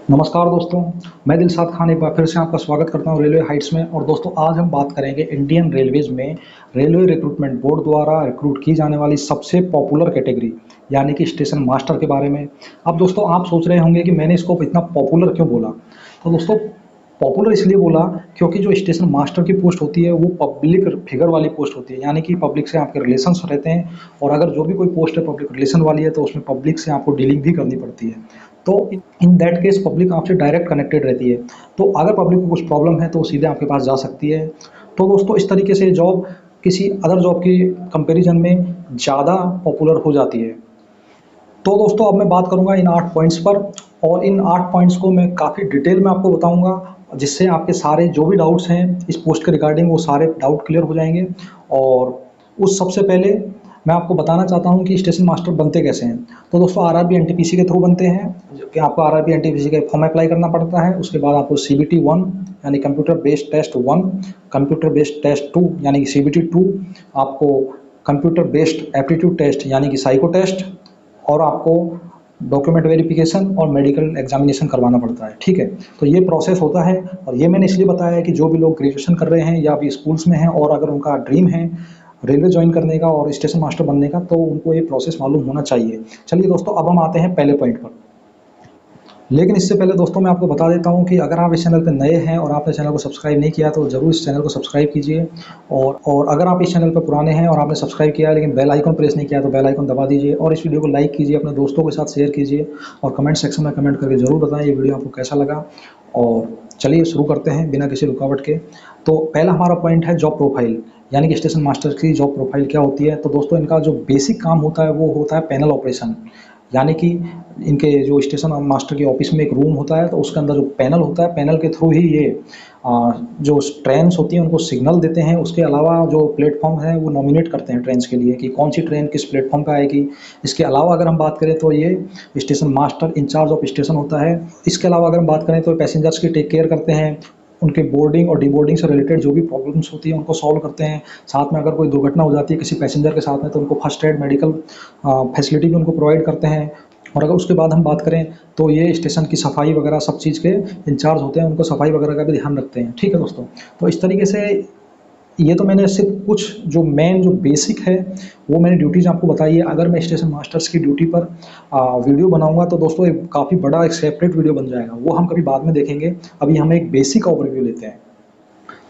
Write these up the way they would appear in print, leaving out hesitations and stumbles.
नमस्कार दोस्तों, मैं दिलशाद खान एक बार फिर से आपका स्वागत करता हूं रेलवे हाइट्स में। और दोस्तों आज हम बात करेंगे इंडियन रेलवेज में रेलवे रिक्रूटमेंट बोर्ड द्वारा रिक्रूट की जाने वाली सबसे पॉपुलर कैटेगरी यानी कि स्टेशन मास्टर के बारे में। अब दोस्तों आप सोच रहे होंगे कि मैंने इसको इतना पॉपुलर क्यों बोला। तो दोस्तों पॉपुलर इसलिए बोला क्योंकि जो स्टेशन मास्टर की पोस्ट होती है वो पब्लिक फिगर वाली पोस्ट होती है, यानी कि पब्लिक से आपके रिलेशंस रहते हैं। और अगर जो भी कोई पोस्ट है पब्लिक रिलेशन वाली है तो उसमें पब्लिक से आपको डीलिंग भी करनी पड़ती है। तो इन दैट केस पब्लिक आपसे डायरेक्ट कनेक्टेड रहती है। तो अगर पब्लिक को कुछ प्रॉब्लम है तो वो सीधे आपके पास जा सकती है। तो दोस्तों इस तरीके से जॉब किसी अदर जॉब की कंपैरिजन में ज़्यादा पॉपुलर हो जाती है। तो दोस्तों अब मैं बात करूंगा इन 8 पॉइंट्स पर, और इन 8 पॉइंट्स को मैं काफ़ी डिटेल में आपको बताऊंगा, जिससे आपके सारे जो भी डाउट्स हैं इस पोस्ट के रिगार्डिंग वो सारे डाउट क्लियर हो जाएंगे। और उस सबसे पहले मैं आपको बताना चाहता हूं कि स्टेशन मास्टर बनते कैसे हैं। तो दोस्तों आरआरबी एनटीपीसी के थ्रू बनते हैं, कि आपको आरआरबी एनटीपीसी के फॉर्म अप्लाई करना पड़ता है। उसके बाद आपको सीबीटी 1 यानी computer based test 1, computer based test 2 यानी कि सीबीटी 2, आपको कंप्यूटर बेस्ड एप्टीट्यूड टेस्ट यानी कि साइको टेस्ट, और आपको डॉक्यूमेंट वेरिफिकेशन और मेडिकल एग्जामिनेशन करवाना पड़ता है। ठीक है, तो ये प्रोसेस होता है। और ये मैंने इसलिए बताया है कि जो भी लोग ग्रेजुएशन कर रहे हैं या अभी स्कूल्स में हैं और अगर उनका ड्रीम है रेलवे ज्वाइन करने का और स्टेशन मास्टर बनने का, तो उनको ये प्रोसेस मालूम होना चाहिए। चलिए दोस्तों अब हम आते हैं पहले पॉइंट पर। लेकिन इससे पहले दोस्तों मैं आपको बता देता हूं कि अगर आप इस चैनल पर नए हैं और आपने चैनल को सब्सक्राइब नहीं किया तो ज़रूर इस चैनल को सब्सक्राइब कीजिए। और अगर आप इस चैनल पर पुराने हैं और आपने सब्सक्राइब किया है लेकिन बेल आइकन प्रेस नहीं किया तो बेल आइकन दबा दीजिए, और इस वीडियो को लाइक कीजिए, अपने दोस्तों के साथ शेयर कीजिए, और कमेंट सेक्शन में कमेंट करके ज़रूर बताएं ये वीडियो आपको कैसा लगा। और चलिए शुरू करते हैं बिना किसी रुकावट के। तो पहला हमारा पॉइंट है जॉब प्रोफाइल, यानी कि स्टेशन मास्टर की जॉब प्रोफाइल क्या होती है। तो दोस्तों इनका जो बेसिक काम होता है वो होता है पैनल ऑपरेशन, यानी कि इनके जो स्टेशन मास्टर के ऑफिस में एक रूम होता है, तो उसके अंदर जो पैनल होता है, पैनल के थ्रू ही ये जो ट्रेन्स होती हैं उनको सिग्नल देते हैं। उसके अलावा जो प्लेटफॉर्म है वो नॉमिनेट करते हैं ट्रेन्स के लिए कि कौन सी ट्रेन किस प्लेटफॉर्म पे आएगी। इसके अलावा अगर हम बात करें तो ये station master in charge of station होता है। इसके अलावा अगर हम बात करें तो पैसेंजर्स की टेक केयर करते हैं, उनके बोर्डिंग और डीबोर्डिंग से रिलेटेड जो भी प्रॉब्लम्स होती हैं उनको सॉल्व करते हैं। साथ में अगर कोई दुर्घटना हो जाती है किसी पैसेंजर के साथ में तो उनको फर्स्ट एड मेडिकल फैसिलिटी भी उनको प्रोवाइड करते हैं। और अगर उसके बाद हम बात करें तो ये स्टेशन की सफाई वगैरह सब चीज़ के इंचार्ज होते हैं, उनको सफाई वगैरह का भी ध्यान रखते हैं। ठीक है दोस्तों, तो इस तरीके से ये तो मैंने सिर्फ कुछ जो मेन जो बेसिक है वो मैंने ड्यूटीज़ आपको बताई है। अगर मैं स्टेशन मास्टर्स की ड्यूटी पर वीडियो बनाऊंगा तो दोस्तों एक काफ़ी बड़ा एक सेपरेट वीडियो बन जाएगा, वो हम कभी बाद में देखेंगे। अभी हम एक बेसिक ओवरव्यू लेते हैं।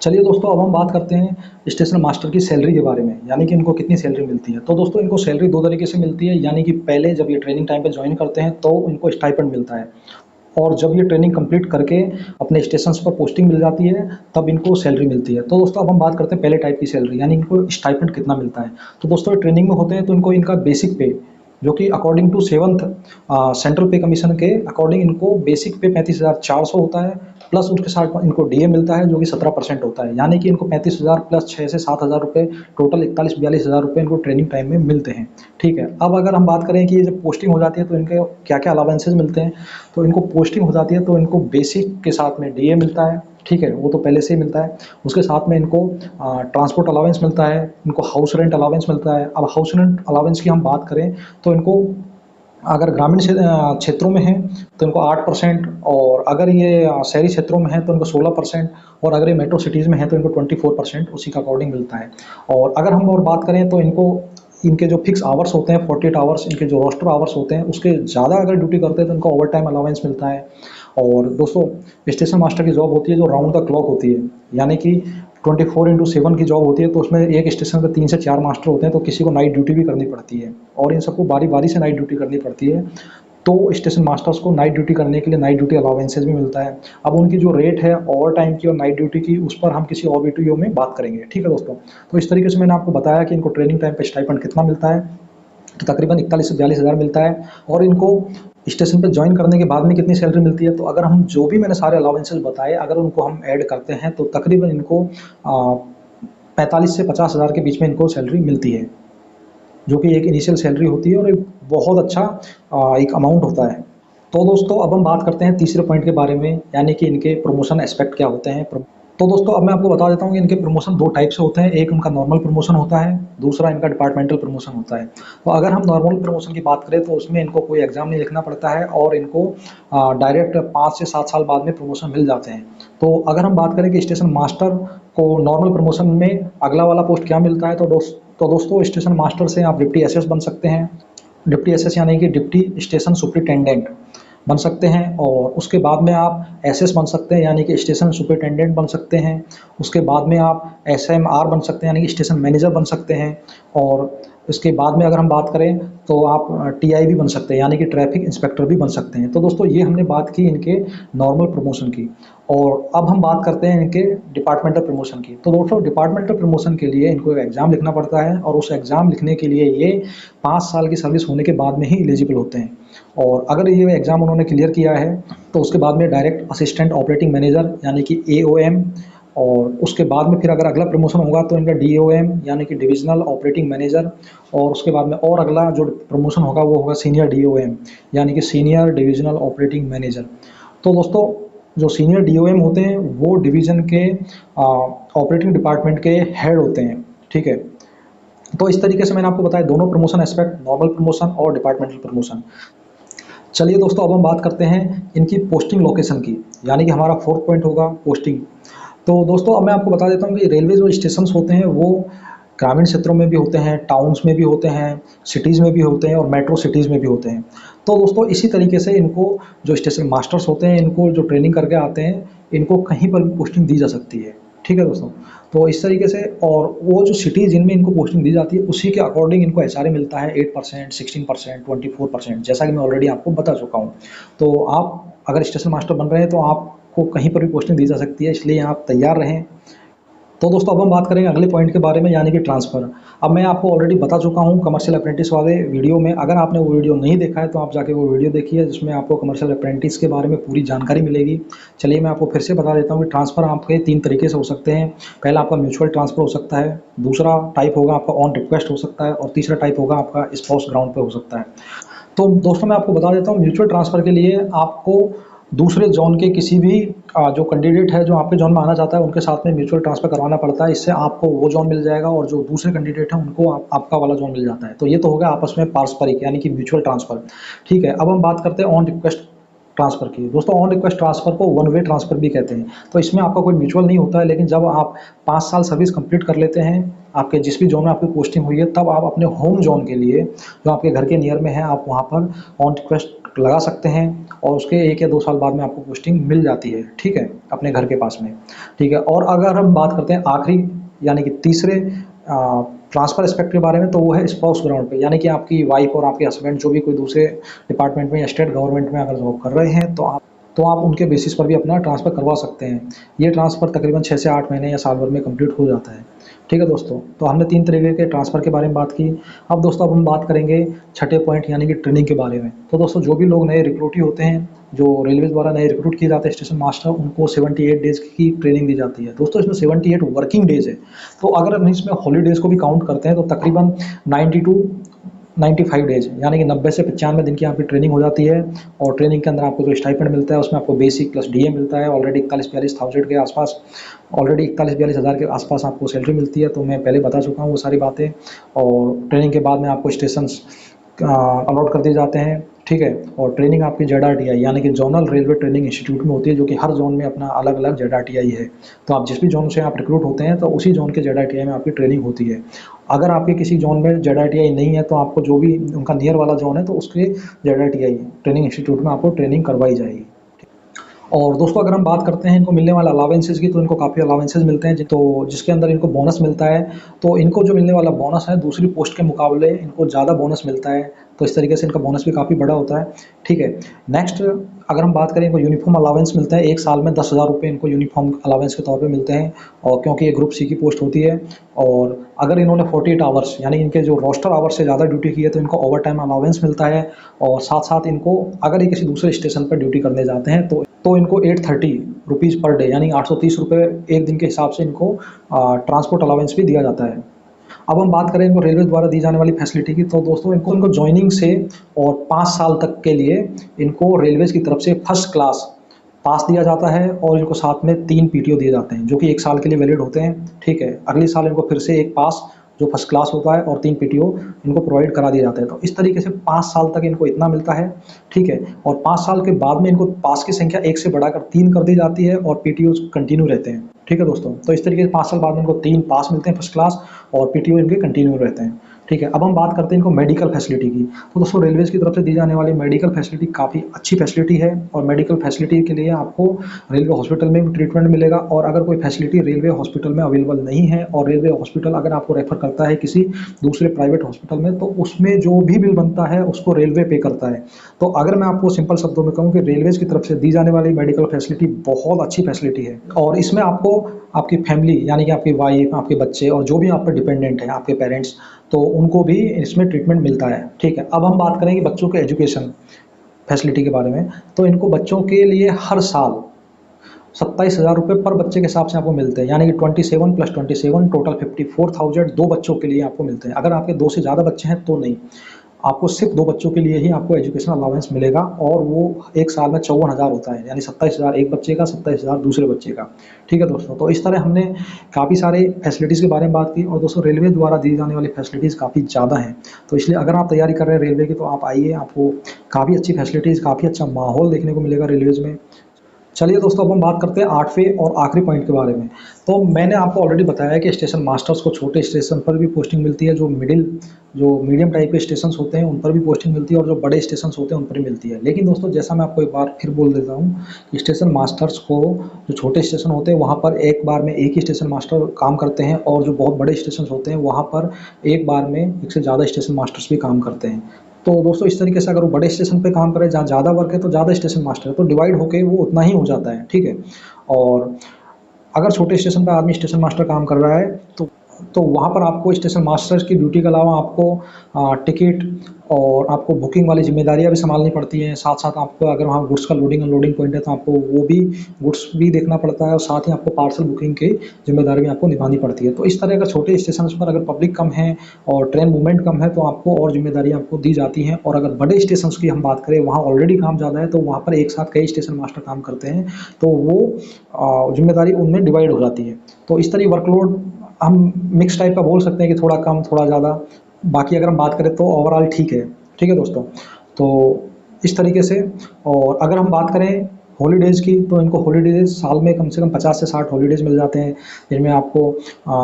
चलिए दोस्तों अब हम बात करते हैं स्टेशन मास्टर की सैलरी के बारे में, यानी कि इनको कितनी सैलरी मिलती है। तो दोस्तों इनको सैलरी दो तरीके से मिलती है, यानी कि पहले जब ये ट्रेनिंग टाइम पे ज्वाइन करते हैं तो इनको स्टाइपेंड मिलता है, और जब ये ट्रेनिंग कंप्लीट करके अपने स्टेशंस पर पोस्टिंग मिल जाती है तब इनको सैलरी मिलती है। तो दोस्तों अब हम बात करते हैं पहले टाइप की सैलरी, यानी इनको स्टाइपेंड कितना मिलता है। तो दोस्तों ट्रेनिंग में होते हैं तो इनको इनका बेसिक पे, जो कि अकॉर्डिंग टू 7th सेंट्रल पे कमीशन के अकॉर्डिंग इनको बेसिक पे 35,400 होता है, प्लस उसके साथ इनको डीए मिलता है जो कि 17% होता है, यानी कि इनको 35,000 प्लस 6 से 7,000 रुपये, टोटल 41-42,000 रुपये इनको ट्रेनिंग टाइम में मिलते हैं। ठीक है, अब अगर हम बात करें कि ये जब पोस्टिंग हो जाती है तो इनके क्या क्या अलावेंसेज मिलते हैं। तो इनको पोस्टिंग हो जाती है तो इनको बेसिक के साथ में डीए मिलता है, ठीक है, वो तो पहले से ही मिलता है। उसके साथ में इनको ट्रांसपोर्ट अलावेंस मिलता है, इनको हाउस रेंट अलावेंस मिलता है। अब हाउस रेंट अलावेंस की हम बात करें तो इनको अगर ग्रामीण क्षेत्रों में है तो इनको 8%, और अगर ये शहरी क्षेत्रों में है तो इनको 16%, और अगर ये मेट्रो सिटीज़ में है तो इनको 24% उसी का अकॉर्डिंग मिलता है। और अगर हम और बात करें तो इनको इनके जो फिक्स आवर्स होते हैं 48 आवर्स, इनके जो रोस्टर आवर्स होते हैं उसके ज़्यादा अगर ड्यूटी करते हैं तो इनको ओवर टाइम अलावेंस मिलता है। और दोस्तों स्टेशन मास्टर की जॉब होती है जो राउंड द क्लॉक होती है, यानी कि 24/7 की जॉब होती है। तो उसमें एक स्टेशन पर 3 से 4 मास्टर होते हैं, तो किसी को नाइट ड्यूटी भी करनी पड़ती है, और इन सबको बारी बारी से नाइट ड्यूटी करनी पड़ती है। तो स्टेशन मास्टर्स को नाइट ड्यूटी करने के लिए नाइट ड्यूटी अलावेंसेज भी मिलता है। अब उनकी जो रेट है ओवर टाइम की और नाइट ड्यूटी की उस पर हम किसी और वीडियो में बात करेंगे। ठीक है दोस्तों, तो इस तरीके से मैंने आपको बताया कि इनको ट्रेनिंग टाइम पे स्टाइपेंड कितना मिलता है, तो तकरीबन 41 से 42 हज़ार मिलता है। और इनको स्टेशन पे ज्वाइन करने के बाद में कितनी सैलरी मिलती है, तो अगर हम जो भी मैंने सारे अलाउंसेस बताए अगर उनको हम ऐड करते हैं तो तकरीबन इनको 45 से 50 हज़ार के बीच में इनको सैलरी मिलती है, जो कि एक इनिशियल सैलरी होती है और एक बहुत अच्छा एक अमाउंट होता है। तो दोस्तों अब हम बात करते हैं तीसरे पॉइंट के बारे में, यानी कि इनके प्रमोशन एस्पेक्ट क्या होते हैं। तो दोस्तों अब मैं आपको बता देता हूँ कि इनके प्रमोशन दो टाइप से होते हैं। एक उनका नॉर्मल प्रमोशन होता है, दूसरा इनका डिपार्टमेंटल प्रमोशन होता है। तो अगर हम नॉर्मल प्रमोशन की बात करें तो उसमें इनको कोई एग्जाम नहीं लिखना पड़ता है और इनको डायरेक्ट 5 से 7 साल बाद में प्रमोशन मिल जाते हैं। तो अगर हम बात करें कि स्टेशन मास्टर को नॉर्मल प्रमोशन में अगला वाला पोस्ट क्या मिलता है, तो दोस्तों स्टेशन मास्टर से आप डिप्टी एसएस बन सकते हैं। डिप्टी एसएस यानी कि डिप्टी स्टेशन सुपरिटेंडेंट बन सकते हैं, और उसके बाद में आप एसएस बन सकते हैं यानी कि स्टेशन सुपरिटेंडेंट बन सकते हैं। उसके बाद में आप एसएमआर बन सकते हैं यानी कि स्टेशन मैनेजर बन सकते हैं। और इसके बाद में अगर हम बात करें तो आप टीआई भी बन सकते हैं यानी कि ट्रैफिक इंस्पेक्टर भी बन सकते हैं। तो दोस्तों ये हमने बात की इनके नॉर्मल प्रमोशन की, और अब हम बात करते हैं इनके डिपार्टमेंटल प्रमोशन की। तो दोस्तों डिपार्टमेंटल प्रमोशन के लिए इनको एक एग्ज़ाम लिखना पड़ता है, और उस एग्ज़ाम लिखने के लिए ये 5 साल की सर्विस होने के बाद में ही एलिजिबल होते हैं। और अगर ये एग्ज़ाम उन्होंने क्लियर किया है तो उसके बाद में डायरेक्ट असिस्टेंट ऑपरेटिंग मैनेजर यानी कि एओएम, और उसके बाद में फिर अगर अगला प्रमोशन होगा तो इनका डीओएम यानी कि डिविजनल ऑपरेटिंग मैनेजर, और उसके बाद में और अगला जो प्रमोशन होगा वो होगा सीनियर डीओएम यानी कि सीनियर डिविजनल ऑपरेटिंग मैनेजर। तो दोस्तों जो सीनियर डीओएम होते हैं वो डिवीज़न के ऑपरेटिंग डिपार्टमेंट के हेड होते हैं, ठीक है। तो इस तरीके से मैंने आपको बताया दोनों प्रमोशन एस्पेक्ट, नॉर्मल प्रमोशन और डिपार्टमेंटल प्रमोशन। चलिए दोस्तों अब हम बात करते हैं इनकी पोस्टिंग लोकेशन की, यानी कि हमारा फोर्थ पॉइंट होगा पोस्टिंग। तो दोस्तों अब मैं आपको बता देता हूँ कि रेलवे जो स्टेशन होते हैं वो ग्रामीण क्षेत्रों में भी होते हैं, टाउन्स में भी होते हैं, सिटीज़ में भी होते हैं और मेट्रो सिटीज़ में भी होते हैं। तो दोस्तों इसी तरीके से इनको जो स्टेशन मास्टर्स होते हैं, इनको जो ट्रेनिंग करके आते हैं, इनको कहीं पर भी पोस्टिंग दी जा सकती है, ठीक है दोस्तों। तो इस तरीके से, और वो जो सिटीज़ जिनमें इनको पोस्टिंग दी जाती है उसी के अकॉर्डिंग इनको एचआरए मिलता है 8%, 16%, 24%, जैसा कि मैं ऑलरेडी आपको बता चुका हूँ। तो आप अगर स्टेशन मास्टर बन रहे हैं तो आपको कहीं पर भी पोस्टिंग दी जा सकती है, इसलिए आप तैयार रहें। तो दोस्तों अब हम बात करेंगे अगले पॉइंट के बारे में, यानी कि ट्रांसफ़र। अब मैं आपको ऑलरेडी बता चुका हूँ कमर्शियल अप्रेंटिस वाले वीडियो में, अगर आपने वो वीडियो नहीं देखा है तो आप जाके वो वीडियो देखिए जिसमें आपको कमर्शियल अप्रेंटिस के बारे में पूरी जानकारी मिलेगी। चलिए मैं आपको फिर से बता देता हूँ कि ट्रांसफ़र आपके 3 तरीके से हो सकते हैं। पहला आपका म्यूचुअल ट्रांसफ़र हो सकता है, दूसरा टाइप होगा आपका ऑन रिक्वेस्ट हो सकता है, और तीसरा टाइप होगा आपका स्पाउस ग्राउंड पर हो सकता है। तो दोस्तों मैं आपको बता देता हूँ म्यूचुअल ट्रांसफ़र के लिए आपको दूसरे जोन के किसी भी जो कैंडिडेट है जो आपके जोन में आना चाहता है उनके साथ में म्यूचुअल ट्रांसफ़र करवाना पड़ता है। इससे आपको वो जोन मिल जाएगा और जो दूसरे कैंडिडेट हैं उनको आपका वाला जोन मिल जाता है। तो ये तो हो गया आपस में पारस्परिक यानी कि म्यूचुअल ट्रांसफ़र, ठीक है। अब हम बात करते हैं ऑन रिक्वेस्ट ट्रांसफ़र की। दोस्तों ऑन रिक्वेस्ट ट्रांसफ़र को वन वे ट्रांसफ़र भी कहते हैं। तो इसमें आपका कोई म्यूचुअल नहीं होता है, लेकिन जब आप 5 साल सर्विस कंप्लीट कर लेते हैं आपके जिस भी जोन में आपकी पोस्टिंग हुई है, तब आप अपने होम जोन के लिए जो आपके घर के नियर में है आप वहाँ पर ऑन रिक्वेस्ट लगा सकते हैं, और उसके 1 या 2 साल बाद में आपको पोस्टिंग मिल जाती है, ठीक है, अपने घर के पास में, ठीक है। और अगर हम बात करते हैं आखिरी यानी कि तीसरे ट्रांसफ़र एस्पेक्ट के बारे में, तो वो है स्पाउस ग्राउंड पे, यानी कि आपकी वाइफ और आपके हस्बैंड जो भी कोई दूसरे डिपार्टमेंट में या स्टेट गवर्नमेंट में अगर जॉब कर रहे हैं तो आप उनके बेसिस पर भी अपना ट्रांसफ़र करवा सकते हैं। ये ट्रांसफ़र तकरीबन 6 से 8 महीने या साल भर में कंप्लीट हो जाता है, ठीक है दोस्तों। तो हमने 3 तरीके के ट्रांसफ़र के बारे में बात की। अब दोस्तों अब हम बात करेंगे छठे पॉइंट यानी कि ट्रेनिंग के बारे में। तो दोस्तों जो भी लोग नए रिक्रूटी होते हैं, जो रेलवे द्वारा नए रिक्रूट किए जाते हैं स्टेशन मास्टर, उनको 78 डेज़ की ट्रेनिंग दी जाती है। दोस्तों इसमें 78 वर्किंग डेज़ है। तो अगर हम इसमें हॉलीडेज़ को भी काउंट करते हैं तो तकरीबन 95 डेज़ यानी कि 90 से 95 दिन की आपकी ट्रेनिंग हो जाती है। और ट्रेनिंग के अंदर आपको जो स्टाइपेंड मिलता है उसमें आपको बेसिक प्लस डीए मिलता है। ऑलरेडी 41-42 के आसपास, ऑलरेडी 41-42 हज़ार के आसपास आपको सैलरी मिलती है। तो मैं पहले बता चुका हूँ वो सारी बातें। और ट्रेनिंग के बाद में आपको स्टेशन अलॉट कर दिए जाते हैं, ठीक है। और ट्रेनिंग आपकी जेडआरटीआई यानी कि जोनल रेलवे ट्रेनिंग इंस्टीट्यूट में होती है, जो कि हर जोन में अपना अलग अलग जेडआरटीआई है। तो आप जिस भी जोन से आप रिक्रूट होते हैं तो उसी जोन के जेडआरटीआई में आपकी ट्रेनिंग होती है। अगर आपके किसी जोन में जेडआरटीआई नहीं है तो आपको जो भी उनका नियर वाला जोन है तो उसके जेडआरटीआई ट्रेनिंग इंस्टीट्यूट में आपको ट्रेनिंग करवाई जाएगी। और दोस्तों अगर हम बात करते हैं इनको मिलने वाला अलावेंसेस की, तो इनको काफ़ी अलावेंसेस मिलते हैं, तो जिसके अंदर इनको बोनस मिलता है। तो इनको जो मिलने वाला बोनस है दूसरी पोस्ट के मुकाबले इनको ज़्यादा बोनस मिलता है। तो इस तरीके से इनका बोनस भी काफ़ी बड़ा होता है, ठीक है। नेक्स्ट अगर हम बात करें, इनको यूनिफॉर्म अलावेंस मिलता है। 1 साल में 10,000 रुपये इनको यूनिफॉर्म अलावेंस के तौर पे मिलते हैं, और क्योंकि ये ग्रुप सी की पोस्ट होती है। और अगर इन्होंने 48 आवर्स यानी इनके जो रोस्टर आवर्स से ज़्यादा ड्यूटी की है तो इनको ओवर टाइम अलावेंस मिलता है। और साथ साथ इनको अगर ये किसी दूसरे स्टेशन पर ड्यूटी करने जाते हैं तो इनको 830 रुपीज़ पर डे यानी 830 रुपये एक दिन के हिसाब से इनको ट्रांसपोर्ट अलावेंस भी दिया जाता है। अब हम बात करें इनको रेलवे द्वारा दी जाने वाली फैसिलिटी की, तो दोस्तों इनको ज्वाइनिंग से और 5 साल तक के लिए इनको रेलवेज़ की तरफ से फर्स्ट क्लास पास दिया जाता है और इनको साथ में 3 पीटीओ दिए जाते हैं जो कि 1 साल के लिए वैलिड होते हैं। ठीक है, अगले साल इनको फिर से एक पास जो फर्स्ट क्लास होता है और 3 पीटीओ इनको प्रोवाइड करा दिया जाता है। तो इस तरीके से 5 साल तक इनको इतना मिलता है। ठीक है, और 5 साल के बाद में इनको पास की संख्या 1 से बढ़ाकर 3 कर दी जाती है और पीटीओ कंटिन्यू रहते हैं। ठीक है दोस्तों, तो इस तरीके से 5 साल बाद में इनको 3 पास मिलते हैं फर्स्ट क्लास और पीटीओ इनके कंटिन्यू रहते हैं। ठीक है, अब हम बात करते हैं इनको मेडिकल फैसिलिटी की। तो दोस्तों रेलवेज की तरफ से दी जाने वाली मेडिकल फैसिलिटी काफ़ी अच्छी फैसिलिटी है और मेडिकल फैसिलिटी के लिए आपको रेलवे हॉस्पिटल में भी ट्रीटमेंट मिलेगा। और अगर कोई फैसिलिटी रेलवे हॉस्पिटल में अवेलेबल नहीं है और रेलवे हॉस्पिटल अगर आपको रेफर करता है किसी दूसरे प्राइवेट हॉस्पिटल में, तो उसमें जो भी बिल बनता है उसको रेलवे पे करता है। तो अगर मैं आपको सिंपल शब्दों में कहूँ कि रेलवेज की तरफ से दी जाने वाली मेडिकल फैसिलिटी बहुत अच्छी फैसिलिटी है और इसमें आपको आपकी फैमिली यानी कि आपकी वाइफ, आपके बच्चे और जो भी आप पर डिपेंडेंट है, आपके पेरेंट्स, तो उनको भी इसमें ट्रीटमेंट मिलता है। ठीक है, अब हम बात करेंगे बच्चों के एजुकेशन फैसिलिटी के बारे में। तो इनको बच्चों के लिए हर साल 27,000 रुपये पर बच्चे के हिसाब से आपको मिलते हैं, यानी कि 27 + 27 टोटल 54,000 2 बच्चों के लिए आपको मिलते हैं। अगर आपके 2 से ज़्यादा बच्चे हैं तो नहीं, आपको सिर्फ 2 बच्चों के लिए ही आपको एजुकेशन अलाउंस मिलेगा और वो एक साल में 54,000 होता है, यानी 27,000 एक बच्चे का, 27,000 दूसरे बच्चे का। ठीक है दोस्तों, तो इस तरह हमने काफ़ी सारे फैसिलिटीज़ के बारे में बात की और दोस्तों रेलवे द्वारा दी जाने वाली फैसिलिटीज़ काफ़ी ज़्यादा हैं। तो इसलिए अगर आप तैयारी कर रहे हैं रेलवे की तो आप आइए, आपको काफ़ी अच्छी फैसिलिटीज़, काफ़ी अच्छा माहौल देखने को मिलेगा रेलवेज में। चलिए दोस्तों, अब हम बात करते हैं 8वें और आखिरी पॉइंट के बारे में। तो मैंने आपको ऑलरेडी बताया कि स्टेशन मास्टर्स को छोटे स्टेशन पर भी पोस्टिंग मिलती है, जो मीडियम टाइप के स्टेशन होते हैं उन पर भी पोस्टिंग मिलती है और जो बड़े स्टेशन होते हैं उन पर भी मिलती है। लेकिन दोस्तों जैसा मैं आपको एक बार फिर बोल देता हूँ कि स्टेशन मास्टर्स को जो छोटे स्टेशन होते हैं वहाँ पर एक बार में एक ही स्टेशन मास्टर काम करते हैं और जो बहुत बड़े स्टेशन होते हैं वहाँ पर एक बार में एक से ज़्यादा स्टेशन मास्टर्स भी काम करते हैं। तो दोस्तों इस तरीके से अगर वो बड़े स्टेशन पे काम करे जहाँ ज़्यादा वर्क है तो ज़्यादा स्टेशन मास्टर है, तो डिवाइड होके वो उतना ही हो जाता है। ठीक है, और अगर छोटे स्टेशन पे आदमी स्टेशन मास्टर काम कर रहा है तो वहाँ पर आपको स्टेशन मास्टर्स की ड्यूटी के अलावा आपको टिकट और आपको बुकिंग वाली जिम्मेदारियाँ भी संभालनी पड़ती हैं। साथ साथ आपको अगर वहाँ गुड्स का लोडिंग अनलोडिंग पॉइंट है तो आपको वो भी गुड्स भी देखना पड़ता है और साथ ही आपको पार्सल बुकिंग की जिम्मेदारी भी आपको निभानी पड़ती है। तो इस तरह अगर छोटे स्टेशन पर अगर पब्लिक कम है और ट्रेन मूवमेंट कम है तो आपको और जिम्मेदारियाँ आपको दी जाती हैं। और अगर बड़े स्टेशन की हम बात करें वहाँ ऑलरेडी काम ज़्यादा है तो वहाँ पर एक साथ कई स्टेशन मास्टर काम करते हैं, तो वो जिम्मेदारी उनमें डिवाइड हो जाती है। तो इस तरह वर्कलोड हम मिक्स टाइप का बोल सकते हैं कि थोड़ा कम थोड़ा ज़्यादा। बाकी अगर हम बात करें तो ओवरऑल ठीक है। ठीक है दोस्तों, तो इस तरीके से। और अगर हम बात करें हॉलीडेज़ की तो इनको हॉलीडेज़ साल में कम से कम 50 से 60 हॉलीडेज़ मिल जाते हैं, जिनमें आपको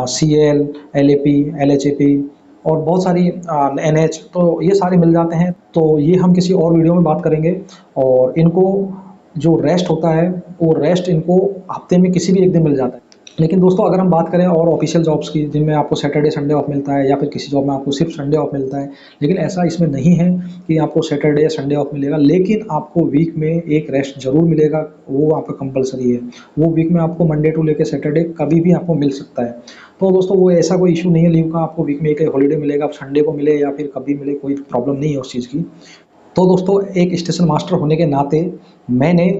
CL, LAP, LHAP और बहुत सारी NH, तो ये सारे मिल जाते हैं। तो ये हम किसी और वीडियो में बात करेंगे। और इनको जो रेस्ट होता है वो रेस्ट इनको हफ्ते में किसी भी एक दिन मिल जाता है। लेकिन दोस्तों अगर हम बात करें और ऑफिशियल जॉब्स की जिनमें आपको सैटरडे संडे ऑफ मिलता है या फिर किसी जॉब में आपको सिर्फ संडे ऑफ मिलता है, लेकिन ऐसा इसमें नहीं है कि आपको सैटरडे या संडे ऑफ मिलेगा, लेकिन आपको वीक में एक रेस्ट जरूर मिलेगा, वो आपका कंपलसरी है। वो वीक में आपको मंडे टू लेकर सैटरडे कभी भी आपको मिल सकता है। तो दोस्तों वो ऐसा कोई इशू नहीं है लीव का, आपको वीक में एक हॉलीडे मिलेगा, आप संडे को मिले या फिर कभी मिले, कोई प्रॉब्लम नहीं है उस चीज़ की। तो दोस्तों एक स्टेशन मास्टर होने के नाते मैंने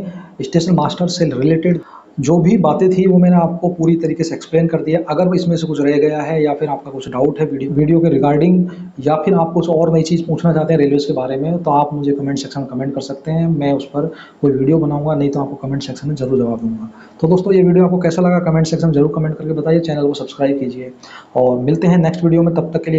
स्टेशन मास्टर से रिलेटेड जो भी बातें थी वो मैंने आपको पूरी तरीके से एक्सप्लेन कर दिया। अगर इसमें से कुछ रह गया है या फिर आपका कुछ डाउट है वीडियो के रिगार्डिंग या फिर आप कुछ और नई चीज़ पूछना चाहते हैं रेलवेज़ के बारे में, तो आप मुझे कमेंट सेक्शन में कमेंट कर सकते हैं। मैं उस पर कोई वीडियो बनाऊंगा, नहीं तो आपको कमेंट सेक्शन में ज़रूर जवाब दूंगा। तो दोस्तों ये वीडियो आपको कैसा लगा कमेंट सेक्शन में जरूर कमेंट करके बताइए, चैनल को सब्सक्राइब कीजिए और मिलते हैं नेक्स्ट वीडियो में। तब तक के लिए